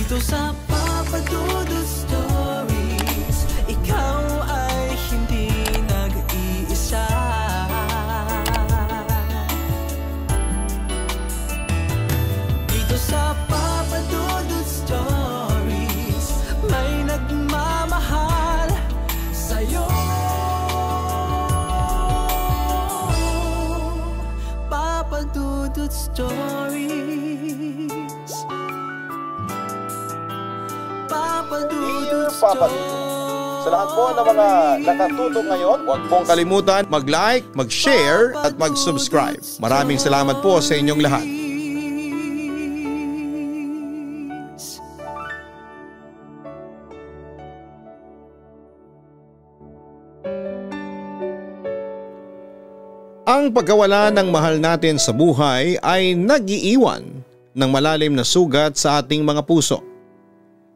Dito sa Papa Dudut Stories, ikaw ay hindi nag-iisa. Dito sa Papa Dudut Stories, may nagmamahal sa'yo. Papa Dudut Stories. Dear Papa Dudut, sa lahat po ng mga nakatutok ngayon, huwag pong kalimutan mag-like, mag-share at mag-subscribe. Maraming salamat po sa inyong lahat. Ang pagkawala ng mahal natin sa buhay ay nag-iiwan ng malalim na sugat sa ating mga puso.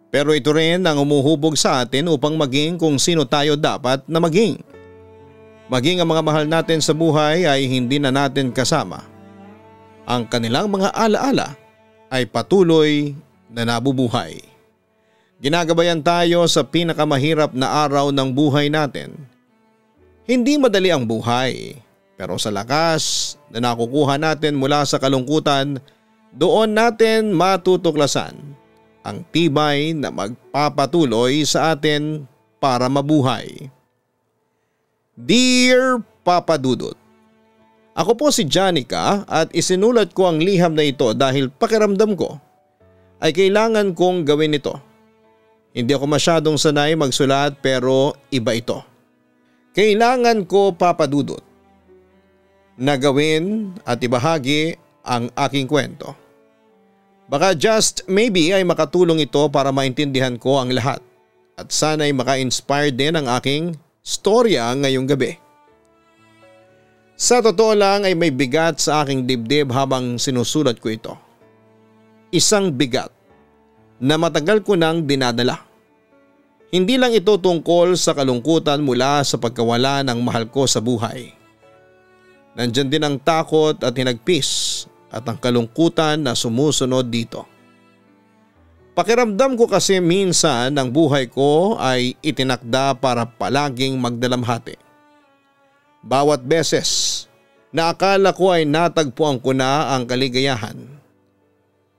Pero ito rin ang umuhubog sa atin upang maging kung sino tayo dapat na maging. Maging ang mga mahal natin sa buhay ay hindi na natin kasama. Ang kanilang mga alaala ay patuloy na nabubuhay. Ginagabayan tayo sa pinakamahirap na araw ng buhay natin. Hindi madali ang buhay, pero sa lakas na nakukuha natin mula sa kalungkutan, doon natin matutuklasan ang tibay na magpapatuloy sa atin para mabuhay. Dear Papa Dudut, ako po si Janica at isinulat ko ang liham na ito dahil pakiramdam ko ay kailangan kong gawin ito. Hindi ako masyadong sanay magsulat pero iba ito. Kailangan ko, Papa Dudut, na gawin at ibahagi ang aking kwento. Baka just maybe ay makatulong ito para maintindihan ko ang lahat at sana'y maka-inspire din ang aking storya ngayong gabi. Sa totoo lang ay may bigat sa aking dibdib habang sinusulat ko ito. Isang bigat na matagal ko nang dinadala. Hindi lang ito tungkol sa kalungkutan mula sa pagkawala ng mahal ko sa buhay. Nandyan din ang takot at hinagpis at ang kalungkutan na sumusunod dito. Pakiramdam ko kasi minsan ang buhay ko ay itinakda para palaging magdalamhati. Bawat beses na akala ko ay natagpuan ko na ang kaligayahan.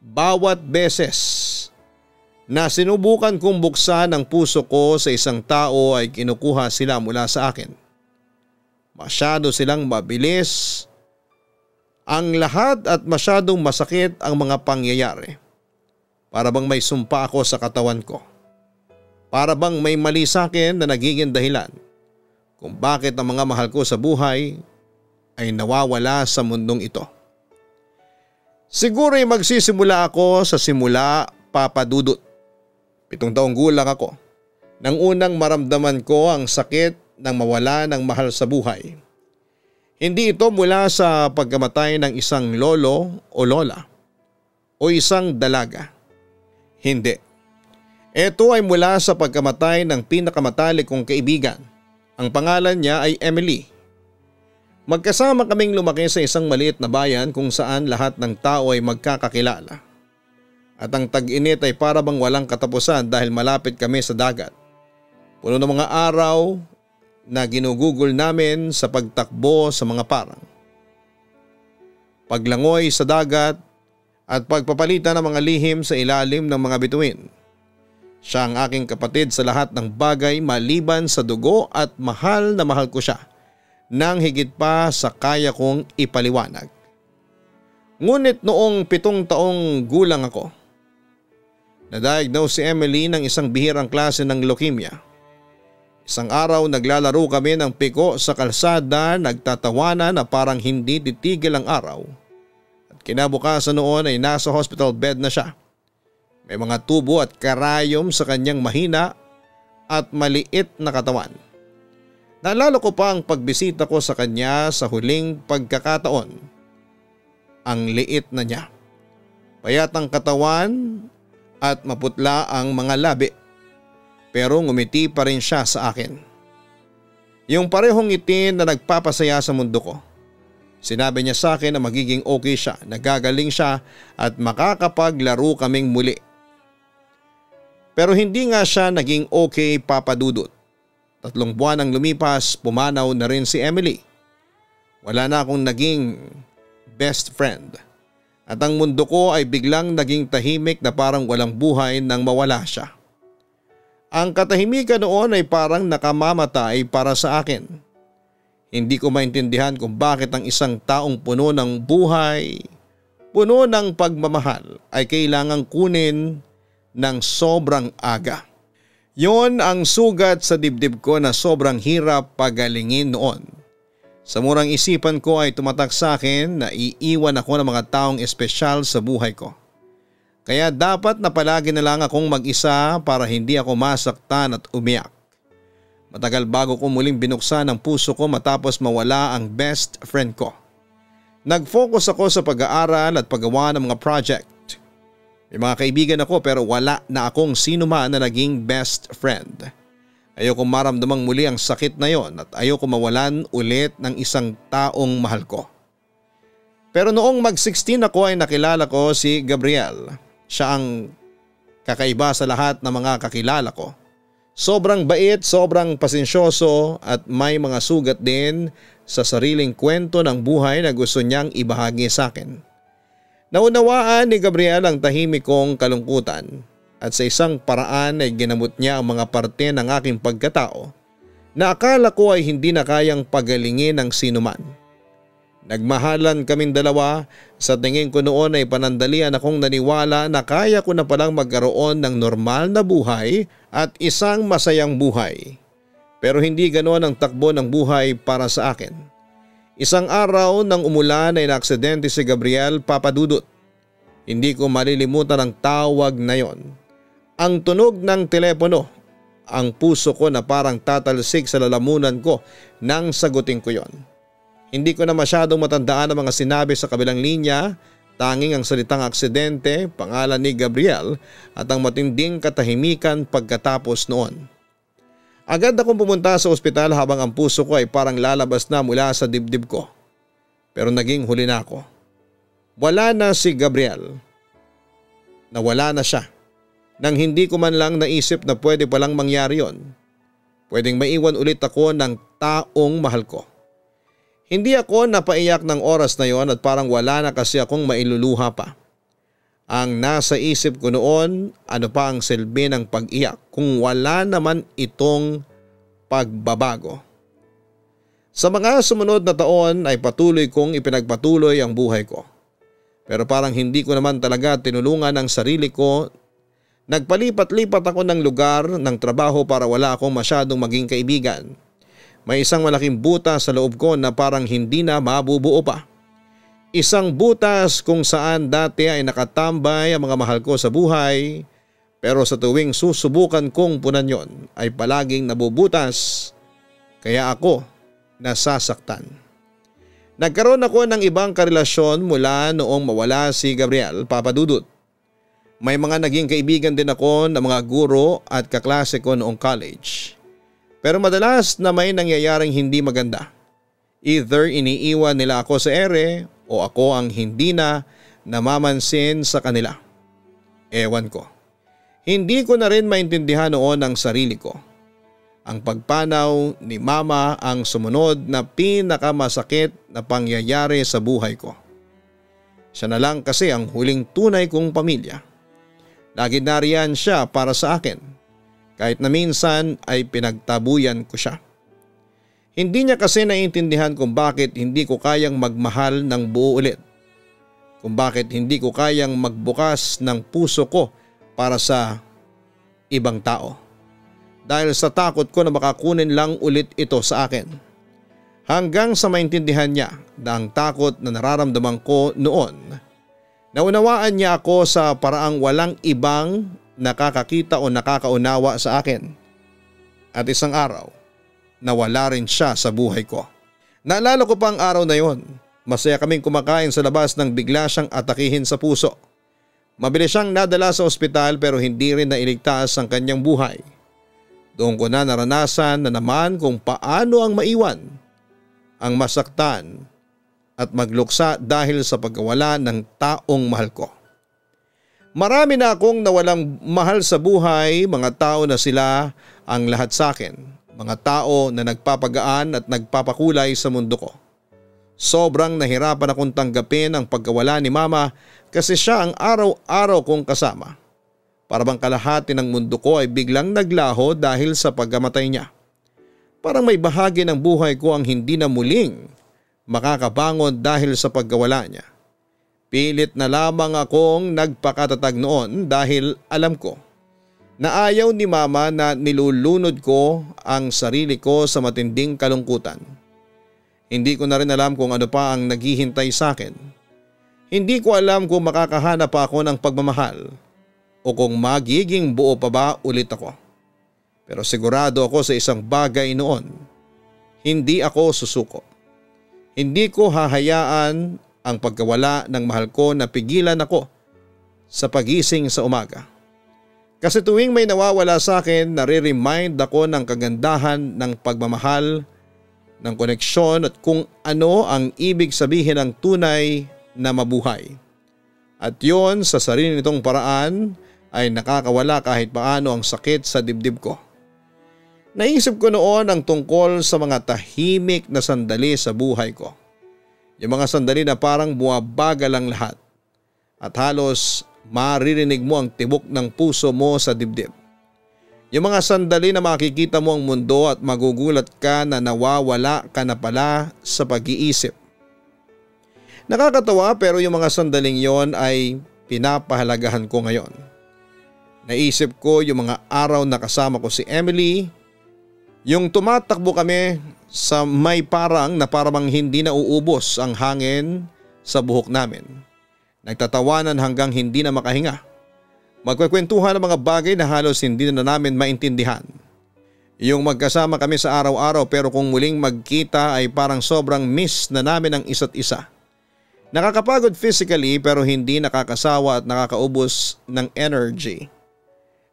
Bawat beses na sinubukan kong buksan ang puso ko sa isang tao ay kinukuha sila mula sa akin. Masyado silang mabilis ang lahat at masyadong masakit ang mga pangyayari. Para bang may sumpa ako sa katawan ko. Para bang may mali sa akin na nagiging dahilan kung bakit ang mga mahal ko sa buhay ay nawawala sa mundong ito. Siguro ay magsisimula ako sa simula, Papa Dudut. 7 taong gulang ako nang unang maramdaman ko ang sakit ng mawala ng mahal sa buhay. Hindi ito mula sa pagkamatay ng isang lolo o lola o isang dalaga. Hindi. Ito ay mula sa pagkamatay ng pinakamatalik kong kaibigan. Ang pangalan niya ay Emily. Magkasama kaming lumaki sa isang maliit na bayan kung saan lahat ng tao ay magkakakilala. At ang tag-init ay para bang walang katapusan dahil malapit kami sa dagat. Puno ng mga araw na ginugugol namin sa pagtakbo sa mga parang. Paglangoy sa dagat at pagpapalitan ng mga lihim sa ilalim ng mga bituin. Siya ang aking kapatid sa lahat ng bagay maliban sa dugo at mahal na mahal ko siya nang higit pa sa kaya kong ipaliwanag. Ngunit noong 7 taong gulang ako, na-diagnose si Emily ng isang bihirang klase ng leukemia. Isang araw naglalaro kami ng piko sa kalsada, nagtatawanan na parang hindi titigil ang araw. At kinabukasan noon ay nasa hospital bed na siya. May mga tubo at karayom sa kanyang mahina at maliit na katawan. Naalala ko pa ang pagbisita ko sa kanya sa huling pagkakataon. Ang liit na niya. Payat ang katawan at maputla ang mga labi. Pero ngumiti pa rin siya sa akin. Yung parehong ngiti na nagpapasaya sa mundo ko. Sinabi niya sa akin na magiging okay siya, nagagaling siya at makakapaglaro kaming muli. Pero hindi nga siya naging okay, Papa Dudut. 3 buwan ang lumipas, pumanaw na rin si Emily. Wala na akong naging best friend. At ang mundo ko ay biglang naging tahimik na parang walang buhay nang mawala siya. Ang katahimikan noon ay parang nakamamatay para sa akin. Hindi ko maintindihan kung bakit ang isang taong puno ng buhay, puno ng pagmamahal ay kailangang kunin ng sobrang aga. Yon ang sugat sa dibdib ko na sobrang hirap pagalingin noon. Sa murang isipan ko ay tumatak sa akin na iiwan ako ng mga taong espesyal sa buhay ko. Kaya dapat na palagi na lang akong mag-isa para hindi ako masaktan at umiyak. Matagal bago ko muling binuksan ang puso ko matapos mawala ang best friend ko. Nag-focus ako sa pag-aaral at paggawa ng mga project. May mga kaibigan ako pero wala na akong sino man na naging best friend. Ayoko maramdamang muli ang sakit na yon at ayoko mawalan ulit ng isang taong mahal ko. Pero noong mag-16 ako ay nakilala ko si Gabriel. Siya ang kakaiba sa lahat ng mga kakilala ko. Sobrang bait, sobrang pasensyoso at may mga sugat din sa sariling kwento ng buhay na gusto niyang ibahagi sa akin. Naunawaan ni Gabriel ang tahimik kong kalungkutan at sa isang paraan ay ginamot niya ang mga parte ng aking pagkatao na akala ko ay hindi na kayang pagalingin ng sinuman. Nagmahalan kaming dalawa, sa tingin ko noon ay panandalian akong naniwala na kaya ko na palang magkaroon ng normal na buhay at isang masayang buhay. Pero hindi ganoon ang takbo ng buhay para sa akin. Isang araw nang umulan ay naaksidente si Gabriel, Papa Dudut. Hindi ko malilimutan ang tawag na yon. Ang tunog ng telepono, ang puso ko na parang tatalsik sa lalamunan ko nang sagutin ko yon. Hindi ko na masyadong matandaan ang mga sinabi sa kabilang linya, tanging ang salitang aksidente, pangalan ni Gabriel at ang matinding katahimikan pagkatapos noon. Agad akong pumunta sa ospital habang ang puso ko ay parang lalabas na mula sa dibdib ko. Pero naging huli na ako. Wala na si Gabriel. Nawala na siya. Nang hindi ko man lang naisip na pwede palang mangyari yon. Pwedeng maiwan ulit ako ng taong mahal ko. Hindi ako napaiyak ng oras na yon at parang wala na kasi akong mailuluha pa. Ang nasa isip ko noon, ano pa ang silbi ng pag-iyak kung wala naman itong pagbabago. Sa mga sumunod na taon ay patuloy kong ipinagpatuloy ang buhay ko. Pero parang hindi ko naman talaga tinulungan ang sarili ko. Nagpalipat-lipat ako ng lugar ng trabaho para wala akong masyadong maging kaibigan. May isang malaking butas sa loob ko na parang hindi na mabubuo pa. Isang butas kung saan dati ay nakatambay ang mga mahal ko sa buhay, pero sa tuwing susubukan kong punan yon ay palaging nabubutas, kaya ako nasasaktan. Nagkaroon ako ng ibang karelasyon mula noong mawala si Gabriel, Papa Dudut. May mga naging kaibigan din ako ng mga guro at kaklase ko noong college. Pero madalas na may nangyayaring hindi maganda. Either iniiwan nila ako sa ere o ako ang hindi na namamansin sa kanila. Ewan ko. Hindi ko na rin maintindihan noon ang sarili ko. Ang pagpanaw ni Mama ang sumunod na pinakamasakit na pangyayari sa buhay ko. Siya na lang kasi ang huling tunay kong pamilya. Lagi nariyan siya para sa akin. Kahit na minsan ay pinagtabuyan ko siya. Hindi niya kasi naiintindihan kung bakit hindi ko kayang magmahal ng buo ulit. Kung bakit hindi ko kayang magbukas ng puso ko para sa ibang tao. Dahil sa takot ko na makakunin lang ulit ito sa akin. Hanggang sa maintindihan niya na ang takot na nararamdaman ko noon. Naunawaan niya ako sa paraang walang ibang nakakakita o nakakaunawa sa akin. At isang araw, nawala rin siya sa buhay ko. Naalala ko pa ang araw na yon. Masaya kaming kumakain sa labas nang bigla siyang atakihin sa puso. Mabilis siyang nadala sa ospital pero hindi rin nailigtas ang kanyang buhay. Doon ko na naranasan na naman kung paano ang maiwan, ang masaktan at magluksa dahil sa pagkawala ng taong mahal ko. Marami na akong nawalang mahal sa buhay, mga tao na sila ang lahat sa akin. Mga tao na nagpapagaan at nagpapakulay sa mundo ko. Sobrang nahirapan akong tanggapin ang pagkawala ni mama kasi siya ang araw-araw kong kasama. Para bang kalahati ng mundo ko ay biglang naglaho dahil sa pagkamatay niya. Parang may bahagi ng buhay ko ang hindi na muling makakabangon dahil sa pagkawala niya. Pilit na lamang akong nagpakatatag noon dahil alam ko na ayaw ni mama na nilulunod ko ang sarili ko sa matinding kalungkutan. Hindi ko na rin alam kung ano pa ang naghihintay sa akin. Hindi ko alam kung makakahanap pa ako ng pagmamahal o kung magiging buo pa ba ulit ako. Pero sigurado ako sa isang bagay noon, hindi ako susuko. Hindi ko hahayaan ang pagkawala ng mahal ko na pigilan ako sa pagising sa umaga. Kasi tuwing may nawawala sa akin, nare-remind ako ng kagandahan ng pagmamahal, ng koneksyon at kung ano ang ibig sabihin ng tunay na mabuhay. At yon sa sarili nitong paraan ay nakakawala kahit paano ang sakit sa dibdib ko. Naisip ko noon ang tungkol sa mga tahimik na sandali sa buhay ko. Yung mga sandali na parang bumabagal ang lahat at halos maririnig mo ang tibok ng puso mo sa dibdib. Yung mga sandali na makikita mo ang mundo at magugulat ka na nawawala ka na pala sa pag-iisip. Nakakatawa pero yung mga sandaling yon ay pinapahalagahan ko ngayon. Naisip ko yung mga araw na kasama ko si Emily, yung tumatakbo kami sa may parang hindi na uubos ang hangin sa buhok namin. Nagtatawanan hanggang hindi na makahinga. Magkwekwentuhan ng mga bagay na halos hindi na namin maintindihan. Yung magkasama kami sa araw-araw pero kung muling magkita ay parang sobrang miss na namin ang isa't isa. Nakakapagod physically pero hindi nakakasawa at nakakaubos ng energy.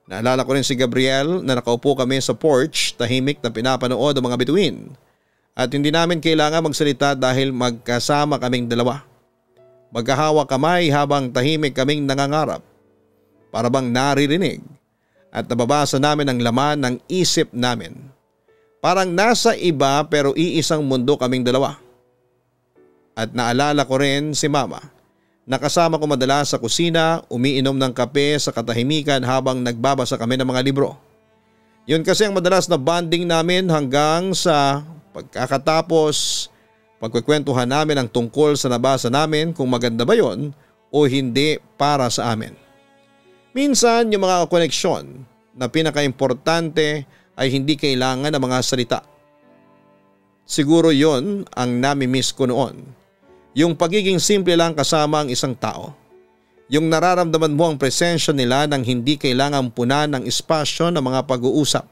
Naalala ko rin si Gabriel na nakaupo kami sa porch, tahimik na pinapanood ang mga bituin. At hindi namin kailangan magsalita dahil magkasama kaming dalawa. Magkahawak kamay habang tahimik kaming nangangarap. Para bang naririnig at nababasa namin ang laman ng isip namin. Parang nasa iba pero iisang mundo kaming dalawa. At naalala ko rin si mama. Nakasama ko madalas sa kusina, umiinom ng kape sa katahimikan habang nagbabasa kami ng mga libro. Yun kasi ang madalas na bonding namin hanggang sa pagkakatapos pagkukwentuhan namin ang tungkol sa nabasa namin kung maganda ba yon o hindi para sa amin. Minsan yung mga koneksyon na pinaka-importante ay hindi kailangan ng mga salita. Siguro yon ang nami-miss ko noon. Yung pagiging simple lang kasama ang isang tao. Yung nararamdaman mo ang presensya nila nang hindi kailangan punan ng espasyo ng mga pag-uusap.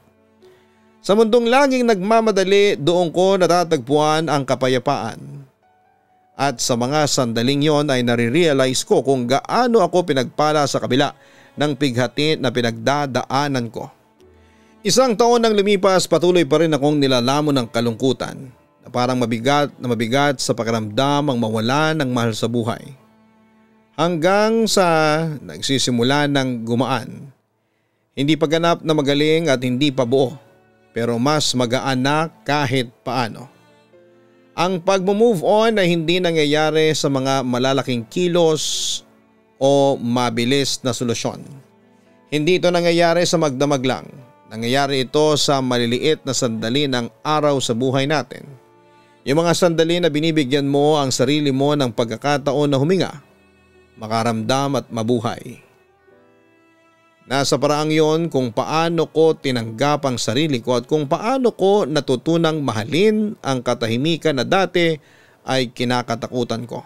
Sa mundong laging nagmamadali, doon ko natatagpuan ang kapayapaan. At sa mga sandaling yon ay nare-realize ko kung gaano ako pinagpala sa kabila ng pighati na pinagdadaanan ko. Isang taon nang lumipas, patuloy pa rin akong nilalamon ng kalungkutan na parang mabigat sa pakiramdam ang mawala ng mahal sa buhay. Hanggang sa nagsisimula ng gumaan. Hindi pa ganap na magaling at hindi pa buo, pero mas magaan na kahit paano. Ang pag-move on ay hindi nangyayari sa mga malalaking kilos o mabilis na solusyon. Hindi ito nangyayari sa magdamag lang. Nangyayari ito sa maliliit na sandali ng araw sa buhay natin. Yung mga sandali na binibigyan mo ang sarili mo ng pagkakataon na huminga, makaramdam at mabuhay. Nasa paraang yon kung paano ko tinanggap ang sarili ko at kung paano ko natutunang mahalin ang katahimikan na dati ay kinakatakutan ko.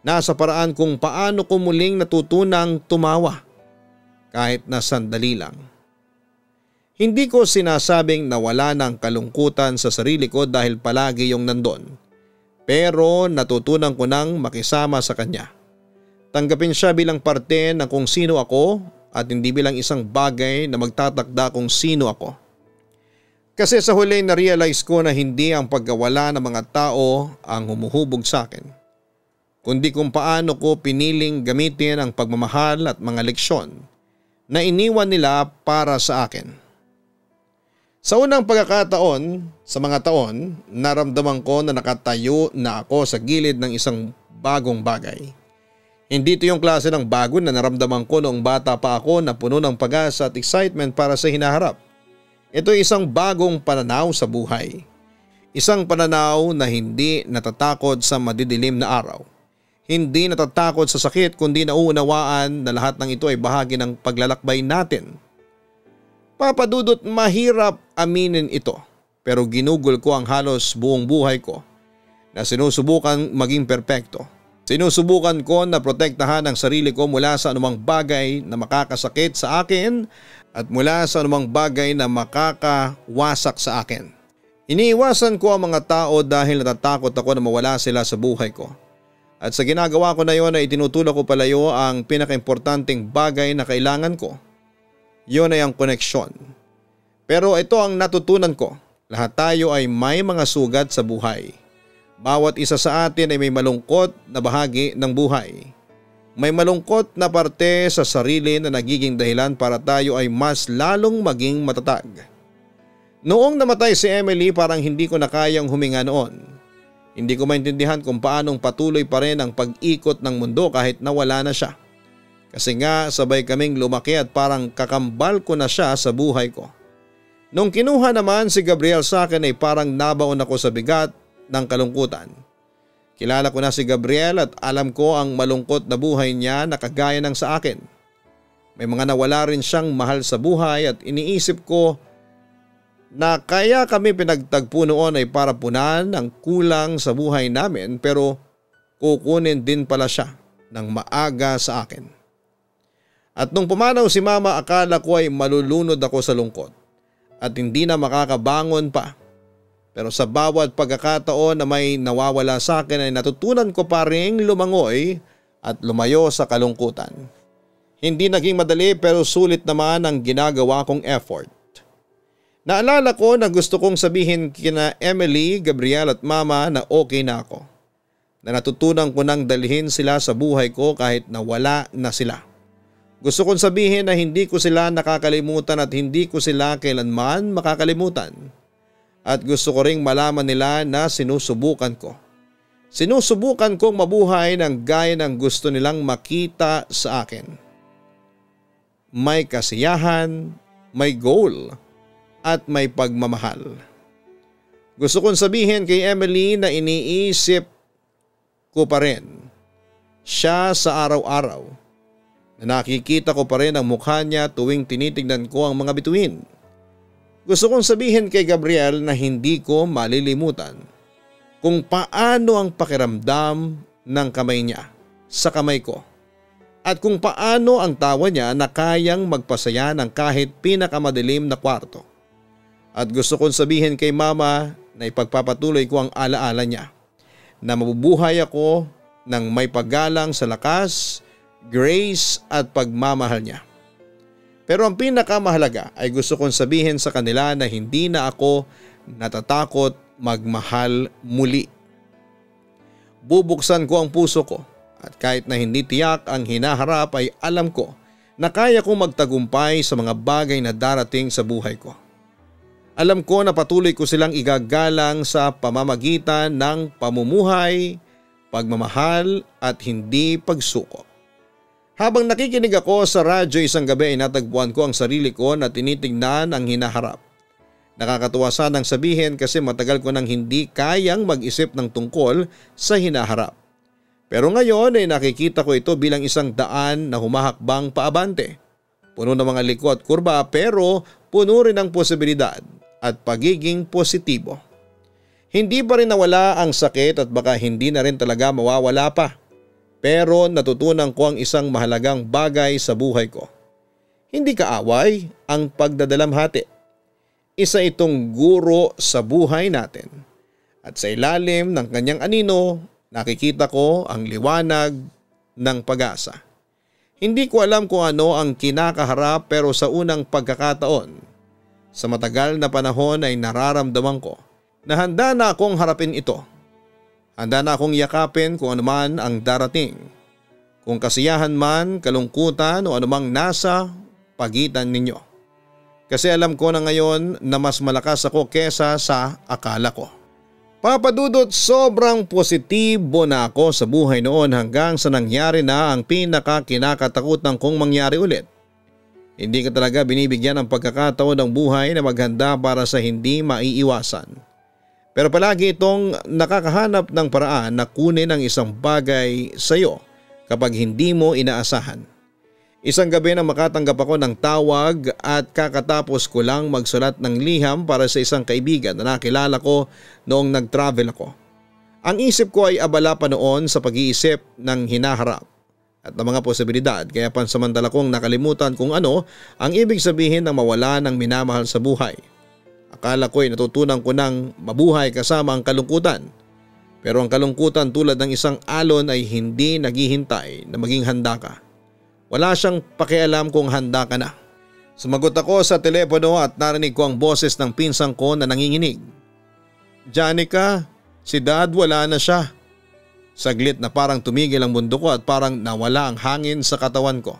Nasa paraan kung paano ko muling natutunang tumawa kahit na sandali lang. Hindi ko sinasabing nawala ng kalungkutan sa sarili ko dahil palagi yung nandun. Pero natutunan ko nang makisama sa kanya. Tanggapin siya bilang parte ng kung sino ako at hindi bilang isang bagay na magtatakda kung sino ako. Kasi sa huli na-realize ko na hindi ang pagkawala ng mga tao ang humuhubog sa akin, kundi kung paano ko piniling gamitin ang pagmamahal at mga leksyon na iniwan nila para sa akin. Sa unang pagkakataon sa mga taon, naramdaman ko na nakatayo na ako sa gilid ng isang bagong bagay. Hindi ito yung klase ng bago na naramdaman ko noong bata pa ako na puno ng pag-asa at excitement para sa hinaharap. Ito ay isang bagong pananaw sa buhay. Isang pananaw na hindi natatakot sa madidilim na araw. Hindi natatakot sa sakit kundi nauunawaan na lahat ng ito ay bahagi ng paglalakbay natin. Papadudot, mahirap aminin ito, pero ginugol ko ang halos buong buhay ko na sinusubukan maging perpekto. Sinusubukan ko na protektahan ang sarili ko mula sa anumang bagay na makakasakit sa akin at mula sa anumang bagay na makakawasak sa akin. Iniiwasan ko ang mga tao dahil natatakot ako na mawala sila sa buhay ko. At sa ginagawa ko na yon ay itinutulak ko palayo ang pinakaimportanteng bagay na kailangan ko. Yun ay ang koneksyon. Pero ito ang natutunan ko. Lahat tayo ay may mga sugat sa buhay. Bawat isa sa atin ay may malungkot na bahagi ng buhay. May malungkot na parte sa sarili na nagiging dahilan para tayo ay mas lalong maging matatag. Noong namatay si Emily, parang hindi ko na kayang huminga noon. Hindi ko maintindihan kung paanong patuloy pa rin ang pag-ikot ng mundo kahit nawala na siya. Kasi nga sabay kaming lumaki at parang kakambal ko na siya sa buhay ko. Nung kinuha naman si Gabriel sa akin ay parang nabaon ako sa bigat ng kalungkutan. Kilala ko na si Gabriel at alam ko ang malungkot na buhay niya na kagaya ng sa akin. May mga nawala rin siyang mahal sa buhay at iniisip ko na kaya kami pinagtagpo noon ay para punan ang kulang sa buhay namin, pero kukunin din pala siya ng maaga sa akin. At nung pumanaw si Mama, akala ko ay malulunod ako sa lungkot at hindi na makakabangon pa. Pero sa bawat pagkakataon na may nawawala sa akin ay natutunan ko pa ring lumangoy at lumayo sa kalungkutan. Hindi naging madali pero sulit naman ang ginagawa kong effort. Naalala ko na gusto kong sabihin kina Emily, Gabriel at Mama na okay na ako. Na natutunan ko nang dalhin sila sa buhay ko kahit nawala na sila. Gusto kong sabihin na hindi ko sila nakakalimutan at hindi ko sila kailanman makakalimutan. At gusto ko ring malaman nila na sinusubukan ko. Sinusubukan kong mabuhay ng gaya ng gusto nilang makita sa akin. May kasiyahan, may goal, at may pagmamahal. Gusto kong sabihin kay Emily na iniisip ko pa rin siya sa araw-araw. Na nakikita ko pa rin ang mukha niya tuwing tinitignan ko ang mga bituin. Gusto kong sabihin kay Gabriel na hindi ko malilimutan kung paano ang pakiramdam ng kamay niya sa kamay ko at kung paano ang tawa niya na kayang magpasaya ng kahit pinakamadilim na kwarto. At gusto kong sabihin kay Mama na ipagpapatuloy ko ang alaala niya na mabubuhay ako ng may paggalang sa lakas, grace at pagmamahal niya. Pero ang pinakamahalaga ay gusto kong sabihin sa kanila na hindi na ako natatakot magmahal muli. Bubuksan ko ang puso ko at kahit na hindi tiyak ang hinaharap ay alam ko na kaya kong magtagumpay sa mga bagay na darating sa buhay ko. Alam ko na patuloy ko silang igagalang sa pamamagitan ng pamumuhay, pagmamahal at hindi pagsuko. Habang nakikinig ako sa radyo isang gabi ay natagpuan ko ang sarili ko na tinitingnan ang hinaharap. Nakakatuwa sanang sabihin kasi matagal ko nang hindi kayang mag-isip ng tungkol sa hinaharap. Pero ngayon ay nakikita ko ito bilang isang daan na humahakbang paabante. Puno ng mga liko at kurba pero puno rin ng posibilidad at pagiging positibo. Hindi pa rin nawala ang sakit at baka hindi na rin talaga mawawala pa. Pero natutunan ko ang isang mahalagang bagay sa buhay ko. Hindi kaaway ang pagdadalamhati. Isa itong guro sa buhay natin. At sa ilalim ng kanyang anino, nakikita ko ang liwanag ng pag-asa. Hindi ko alam kung ano ang kinakaharap pero sa unang pagkakataon, sa matagal na panahon ay nararamdaman ko na handa na akong harapin ito. Handa na akong yakapin kung anuman ang darating. Kung kasiyahan man, kalungkutan o anumang nasa pagitan ninyo. Kasi alam ko na ngayon na mas malakas ako kesa sa akala ko. Papa Dudut, sobrang positibo na ako sa buhay noon hanggang sa nangyari na ang pinaka-kinakatakutan kong mangyari ulit. Hindi ka talaga binibigyan ng pagkakataon ng buhay na maghanda para sa hindi maiiwasan. Pero palagi itong nakakahanap ng paraan na kunin ang isang bagay sa iyo kapag hindi mo inaasahan. Isang gabi na makatanggap ako ng tawag at kakatapos ko lang magsulat ng liham para sa isang kaibigan na nakilala ko noong nag-travel ako. Ang isip ko ay abala pa noon sa pag-iisip ng hinaharap at ng mga posibilidad, kaya pansamantala kong nakalimutan kung ano ang ibig sabihin ng mawala ng minamahal sa buhay. Akala ko ay natutunan ko ng mabuhay kasama ang kalungkutan. Pero ang kalungkutan tulad ng isang alon ay hindi naghihintay na maging handa ka. Wala siyang pakialam kung handa ka na. Sumagot ako sa telepono at narinig ko ang boses ng pinsang ko na nanginginig. Janica, si Dad wala na siya. Saglit na parang tumigil ang mundo ko at parang nawala ang hangin sa katawan ko.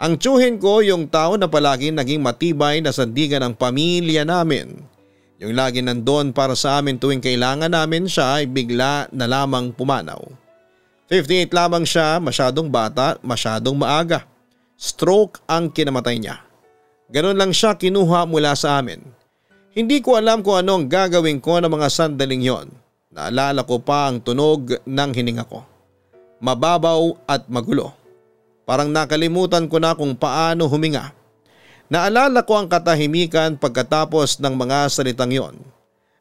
Ang tiyuhin ko yung tao na palagi naging matibay na sandigan ng pamilya namin. Yung lagi nandun para sa amin tuwing kailangan namin siya ay bigla na lamang pumanaw. 58 lamang siya, masyadong bata, masyadong maaga. Stroke ang kinamatay niya. Ganon lang siya kinuha mula sa amin. Hindi ko alam kung ano ang gagawin ko ng mga sandaling yon. Naalala ko pa ang tunog ng hininga ko. Mababaw at magulo. Parang nakalimutan ko na kung paano huminga. Naalala ko ang katahimikan pagkatapos ng mga salitang yon.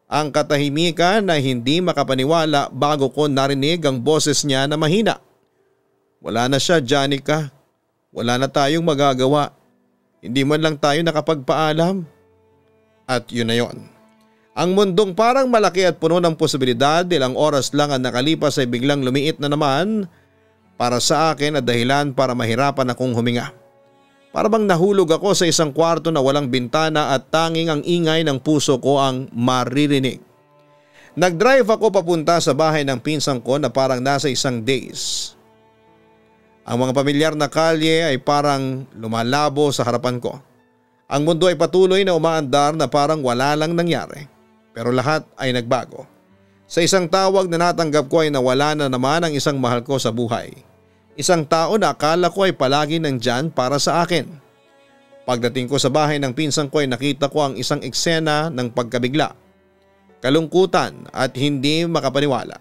Ang katahimikan na hindi makapaniwala bago ko narinig ang boses niya na mahina. Wala na siya, Janica. Wala na tayong magagawa. Hindi man lang tayo nakapagpaalam. At yun na yon. Ang mundong parang malaki at puno ng posibilidad, ilang oras lang ang nakalipas ay biglang lumiit na naman para sa akin at dahilan para mahirapan akong huminga. Para bang nahulog ako sa isang kwarto na walang bintana at tanging ang ingay ng puso ko ang maririnig. Nag-drive ako papunta sa bahay ng pinsang ko na parang nasa isang daze. Ang mga pamilyar na kalye ay parang lumalabo sa harapan ko. Ang mundo ay patuloy na umaandar na parang wala lang nangyari. Pero lahat ay nagbago. Sa isang tawag na natanggap ko ay nawala na naman ang isang mahal ko sa buhay. Isang tao na akala ko ay palagi nandyan para sa akin. Pagdating ko sa bahay ng pinsang ko ay nakita ko ang isang eksena ng pagkabigla, kalungkutan at hindi makapaniwala.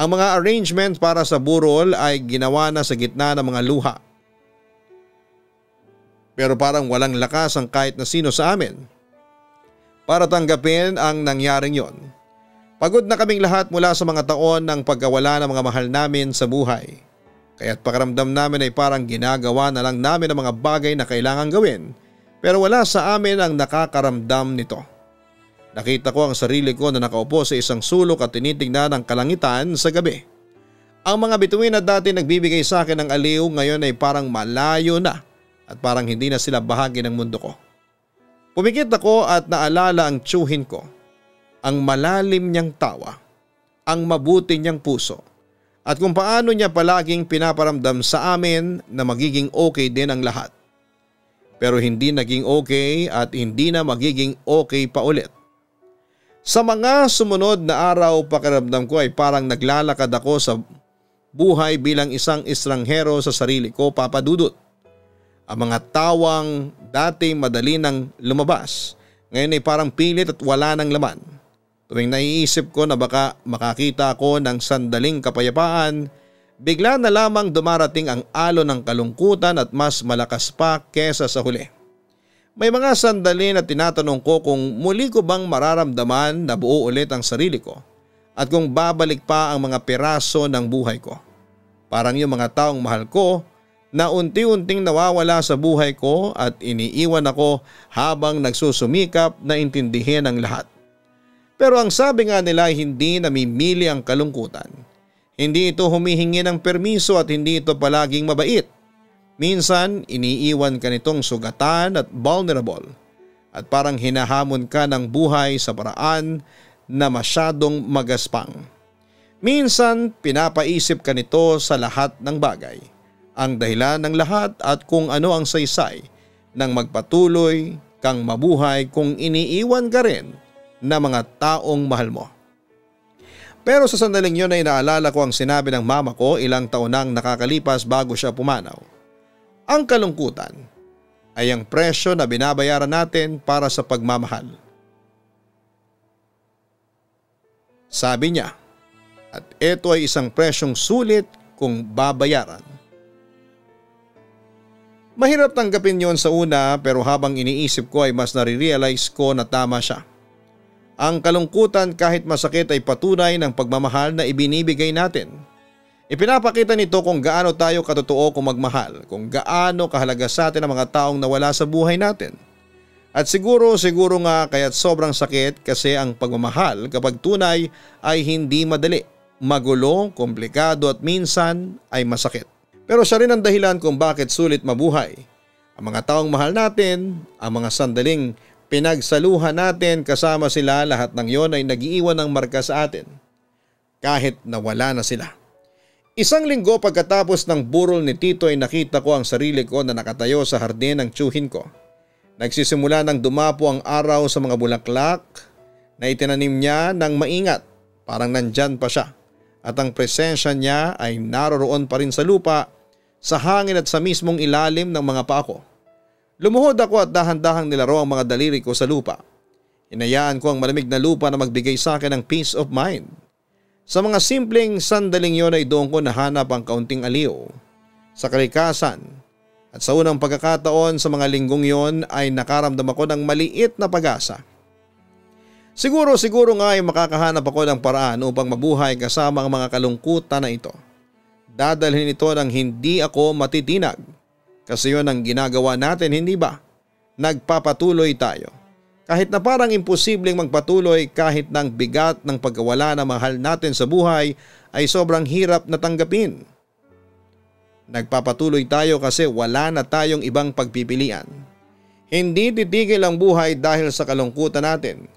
Ang mga arrangement para sa burol ay ginawa na sa gitna ng mga luha. Pero parang walang lakas ang kahit na sino sa amin para tanggapin ang nangyaring yon. Pagod na kaming lahat mula sa mga taon ng pagkawala ng mga mahal namin sa buhay. Kaya't pakiramdam namin ay parang ginagawa na lang namin ang mga bagay na kailangan gawin, pero wala sa amin ang nakakaramdam nito. Nakita ko ang sarili ko na nakaupo sa isang sulok at tinitignan ang kalangitan sa gabi. Ang mga bituin na dati nagbibigay sa akin ng aliw ngayon ay parang malayo na at parang hindi na sila bahagi ng mundo ko. Pumikit ako at naalala ang tiyuhin ko, ang malalim niyang tawa, ang mabuti niyang puso, at kung paano niya palaging pinaparamdam sa amin na magiging okay din ang lahat. Pero hindi naging okay at hindi na magiging okay pa ulit. Sa mga sumunod na araw, pakiramdam ko ay parang naglalakad ako sa buhay bilang isang estranghero sa sarili ko, Papa Dudut. Ang mga tawang dati madali nang lumabas, ngayon ay parang pilit at wala nang laman. Tuwing naiisip ko na baka makakita ako ng sandaling kapayapaan, bigla na lamang dumarating ang alon ng kalungkutan at mas malakas pa kesa sa huli. May mga sandali na tinatanong ko kung muli ko bang mararamdaman na buo ulit ang sarili ko at kung babalik pa ang mga piraso ng buhay ko. Parang yung mga taong mahal ko na unti-unting nawawala sa buhay ko at iniiwan ako habang nagsusumikap na intindihin ang lahat. Pero ang sabi nga nila ay hindi namimili ang kalungkutan. Hindi ito humihingi ng permiso at hindi ito palaging mabait. Minsan iniiwan ka nitong sugatan at vulnerable at parang hinahamon ka ng buhay sa paraan na masyadong magaspang. Minsan pinapaisip ka nito sa lahat ng bagay, ang dahilan ng lahat at kung ano ang saysay ng magpatuloy kang mabuhay kung iniiwan ka rin ng mga taong mahal mo. Pero sa sandaling yun ay naalala ko ang sinabi ng mama ko ilang taon nang nakakalipas bago siya pumanaw. Ang kalungkutan ay ang presyo na binabayaran natin para sa pagmamahal. Sabi niya, at ito ay isang presyong sulit kung babayaran. Mahirap tanggapin yon sa una pero habang iniisip ko ay mas nare-realize ko na tama siya. Ang kalungkutan kahit masakit ay patunay ng pagmamahal na ibinibigay natin. Ipinapakita nito kung gaano tayo katotoo kung magmahal, kung gaano kahalaga sa atin ang mga taong nawala sa buhay natin. At siguro nga kaya't sobrang sakit kasi ang pagmamahal kapag tunay ay hindi madali, magulo, komplikado at minsan ay masakit. Pero siya rin ang dahilan kung bakit sulit mabuhay. Ang mga taong mahal natin, ang mga sandaling pinagsaluhan natin kasama sila, lahat ng yon ay nag-iiwan ng marka sa atin. Kahit nawala na sila. Isang linggo pagkatapos ng burol ni Tito ay nakita ko ang sarili ko na nakatayo sa hardin ng tiyuhin ko. Nagsisimula ng dumapo ang araw sa mga bulaklak na itinanim niya ng maingat, parang nandyan pa siya. At ang presensya niya ay naroroon pa rin sa lupa, sa hangin at sa mismong ilalim ng mga paa ko. Lumuhod ako at dahan-dahang nilaro ang mga daliri ko sa lupa. Hinayaan ko ang malamig na lupa na magbigay sa akin ng peace of mind. Sa mga simpleng sandaling yon ay doon ko nahanap ang kaunting aliw sa kalikasan. At sa unang pagkakataon sa mga linggong yon ay nakaramdam ako ng maliit na pag-asa. Siguro nga ay makakahanap ako ng paraan upang mabuhay kasama ang mga kalungkutan na ito. Dadalhin ito ng hindi ako matitinag. Kasi yun ang ginagawa natin, hindi ba? Nagpapatuloy tayo. Kahit na parang imposibleng magpatuloy kahit ng bigat ng pagkawala na mahal natin sa buhay ay sobrang hirap na tanggapin. Nagpapatuloy tayo kasi wala na tayong ibang pagpipilian. Hindi titigil ang buhay dahil sa kalungkutan natin.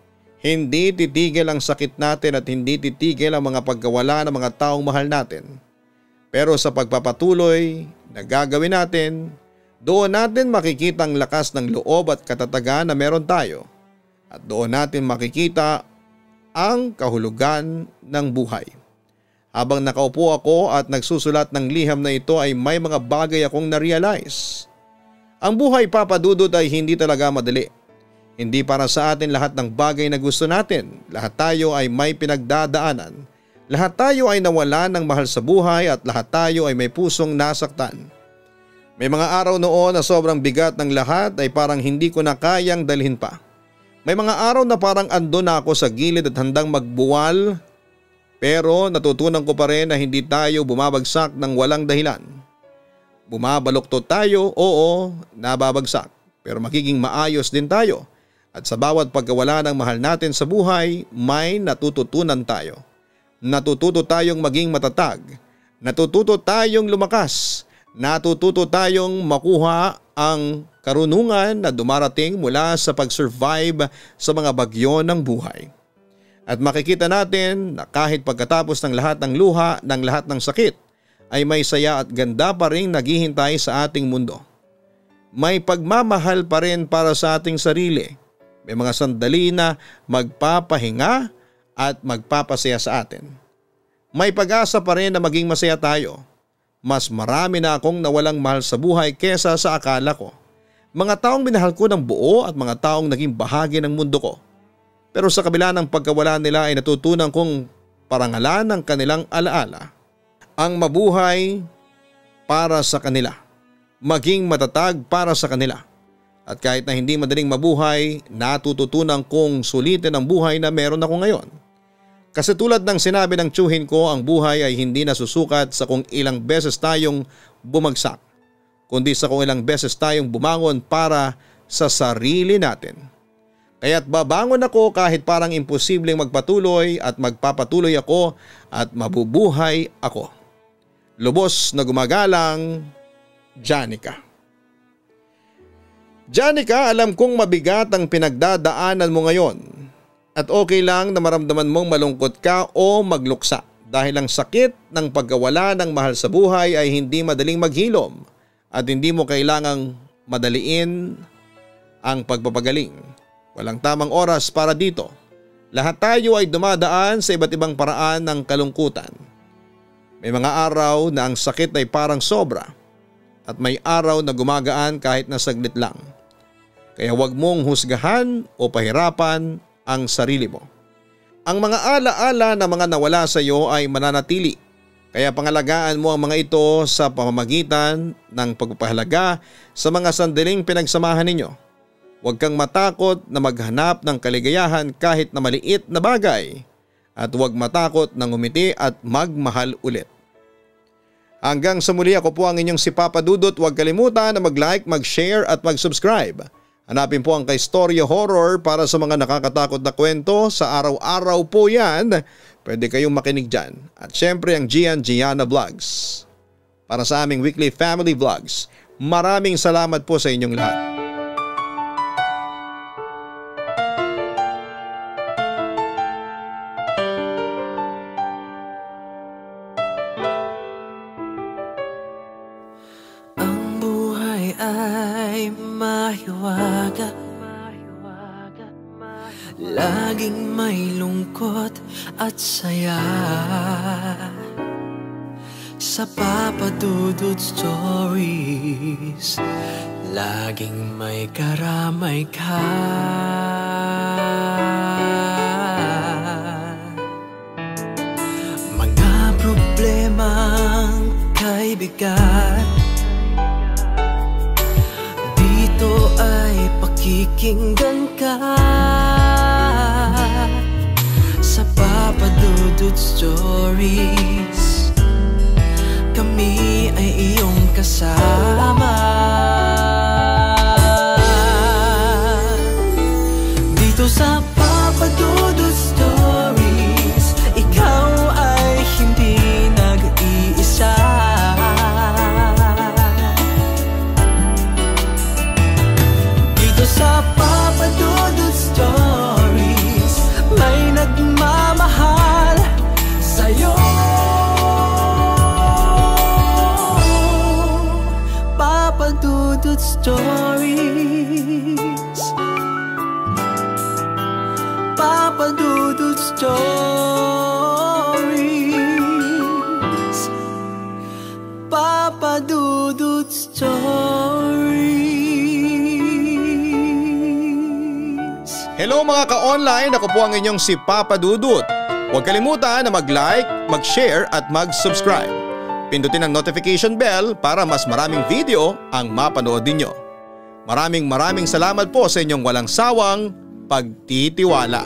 Hindi titigil ang sakit natin at hindi titigil ang mga pagkawala ng mga taong mahal natin. Pero sa pagpapatuloy na gagawin natin, doon natin makikita ang lakas ng loob at katatagan na meron tayo. At doon natin makikita ang kahulugan ng buhay. Habang nakaupo ako at nagsusulat ng liham na ito ay may mga bagay akong na-realize. Ang buhay, Papa Dudut, ay hindi talaga madali. Hindi para sa atin lahat ng bagay na gusto natin. Lahat tayo ay may pinagdadaanan. Lahat tayo ay nawalan ng mahal sa buhay at lahat tayo ay may pusong nasaktan. May mga araw noon na sobrang bigat ng lahat ay parang hindi ko na kayang dalhin pa. May mga araw na parang ando na ako sa gilid at handang magbuwal, pero natutunan ko pa rin na hindi tayo bumabagsak ng walang dahilan. Bumabaluktot tayo, oo, nababagsak, pero magiging maayos din tayo. At sa bawat pagkawala ng mahal natin sa buhay, may natututunan tayo. Natututo tayong maging matatag, natututo tayong lumakas, natututo tayong makuha ang karunungan na dumarating mula sa pag-survive sa mga bagyo ng buhay. At makikita natin na kahit pagkatapos ng lahat ng luha, ng lahat ng sakit, ay may saya at ganda pa rin naghihintay sa ating mundo. May pagmamahal pa rin para sa ating sarili. May mga sandali na magpapahinga at magpapasaya sa atin. May pag-asa pa rin na maging masaya tayo. Mas marami na akong nawalang mahal sa buhay kesa sa akala ko. Mga taong minahal ko ng buo at mga taong naging bahagi ng mundo ko. Pero sa kabila ng pagkawala nila ay natutunan kong parangalan ng kanilang alaala. Ang mabuhay para sa kanila. Maging matatag para sa kanila. At kahit na hindi madaling mabuhay, natututunan kong sulitin ang buhay na meron ako ngayon. Kasi tulad ng sinabi ng tiyuhin ko, ang buhay ay hindi nasusukat sa kung ilang beses tayong bumagsak, kundi sa kung ilang beses tayong bumangon para sa sarili natin. Kaya't babangon ako kahit parang imposibleng magpatuloy at magpapatuloy ako at mabubuhay ako. Lubos na gumagalang, Janica. Janica, alam kong mabigat ang pinagdadaanan mo ngayon. At okay lang na maramdaman mong malungkot ka o magluksa dahil ang sakit ng pagkawala ng mahal sa buhay ay hindi madaling maghilom at hindi mo kailangang madaliin ang pagpapagaling. Walang tamang oras para dito. Lahat tayo ay dumadaan sa iba't ibang paraan ng kalungkutan. May mga araw na ang sakit ay parang sobra at may araw na gumagaan kahit na saglit lang. Kaya huwag mong husgahan o pahirapan ang sarili mo. Ang mga alaala na mga nawala sa iyo ay mananatili. Kaya pangalagaan mo ang mga ito sa pamamagitan ng pagpapahalaga sa mga sandaling pinagsamahan ninyo. Huwag kang matakot na maghanap ng kaligayahan kahit na maliit na bagay. At huwag matakot na ngumiti at magmahal ulit. Hanggang sa muli, ako po ang inyong si Papa Dudut. Huwag kalimutan na mag-like, mag-share at mag-subscribe. Hanapin po ang Kaistorya Horror para sa mga nakakatakot na kwento. Sa araw-araw po yan, pwede kayong makinig dyan. At syempre ang Gianna Vlogs para sa aming weekly family vlogs. Maraming salamat po sa inyong lahat. Ang buhay ay mahiwaga, laging may lungkot at saya. Sa Papa Dudut Stories, laging may karamay ka. Mga problemang kaibigan, dito ay pakikinggan ka. Sa Papa Dudut Stories, kami ay iyong kasama. Dito sa Papa Dudut Stories, ikaw ay hindi nag-iisa. Dito sa Papa Dudut Stories, may nagmamahal sa'yo. Papa Dudut Stories, Papa Dudut Stories, Papa Dudut Stories. Hello mga ka-online, ako po ang inyong si Papa Dudut. Huwag kalimutan na mag-like, mag-share at mag-subscribe. Pindutin ang notification bell para mas maraming video ang mapanood ninyo. Maraming salamat po sa inyong walang sawang pagtitiwala.